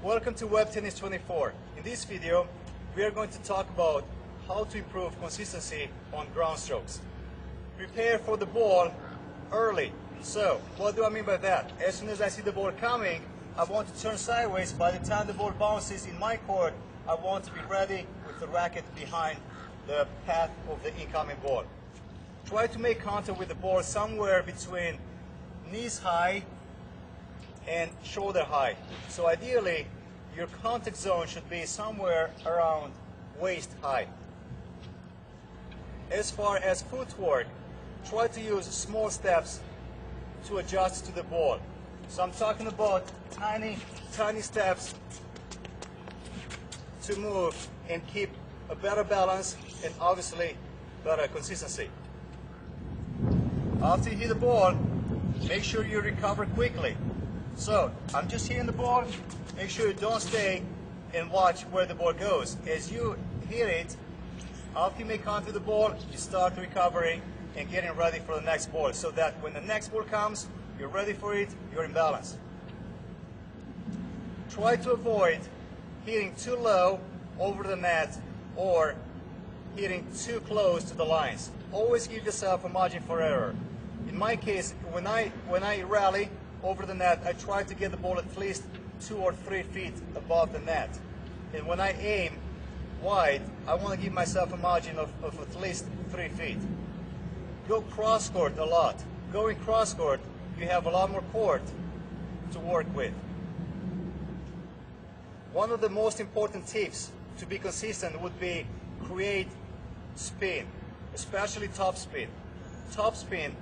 Welcome to Web Tennis 24. In this video, we are going to talk about how to improve consistency on ground strokes. Prepare for the ball early. So, what do I mean by that? As soon as I see the ball coming, I want to turn sideways. By the time the ball bounces in my court, I want to be ready with the racket behind the path of the incoming ball. Try to make contact with the ball somewhere between knees high and shoulder high. So ideally, your contact zone should be somewhere around waist high. As far as footwork, try to use small steps to adjust to the ball. So I'm talking about tiny steps to move and keep a better balance and obviously better consistency. After you hit the ball, make sure you recover quickly. So I'm just hitting the ball, make sure you don't stay and watch where the ball goes. As you hit it, after you make contact with the ball, you start recovering and getting ready for the next ball, so that when the next ball comes, you're ready for it, you're in balance. Try to avoid hitting too low over the net or hitting too close to the lines. Always give yourself a margin for error. In my case, when I rally over the net, I try to get the ball at least 2 or 3 feet above the net. And when I aim wide, I want to give myself a margin of at least 3 feet. Go cross court a lot. Going cross court, you have a lot more court to work with. One of the most important tips to be consistent would be create spin, especially top spin. Top spin,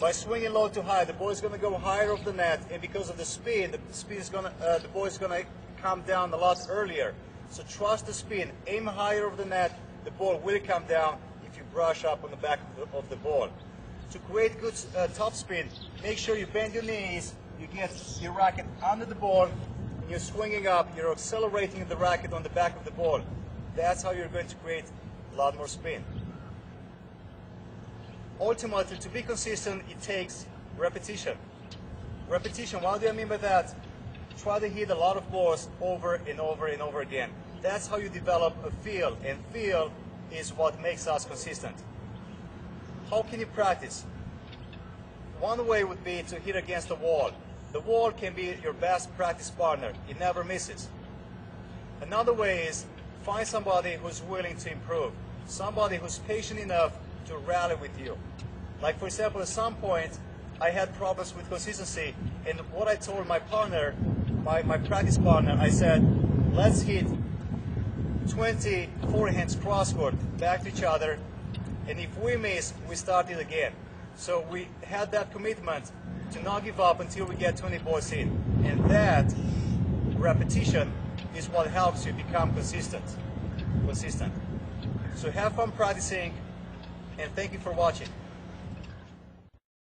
by swinging low to high, the ball is going to go higher off the net, and because of the spin, the ball is going to come down a lot earlier. So trust the spin, aim higher over the net, the ball will come down if you brush up on the back of the ball. To create good top spin, make sure you bend your knees, you get your racket under the ball, and you're swinging up, you're accelerating the racket on the back of the ball. That's how you're going to create a lot more spin. Ultimately, to be consistent, it takes repetition. Repetition, what do I mean by that? Try to hit a lot of balls over and over and over again. That's how you develop a feel, and feel is what makes us consistent. How can you practice? One way would be to hit against the wall. The wall can be your best practice partner. It never misses. Another way is find somebody who's willing to improve, somebody who's patient enough to rally with you. Like, for example, at some point I had problems with consistency, and what I told my partner, my practice partner, I said, let's hit 20 forehands cross court back to each other, and if we miss, we start it again. So we had that commitment to not give up until we get 20 balls in, and that repetition is what helps you become consistent. So have fun practicing, and thank you for watching.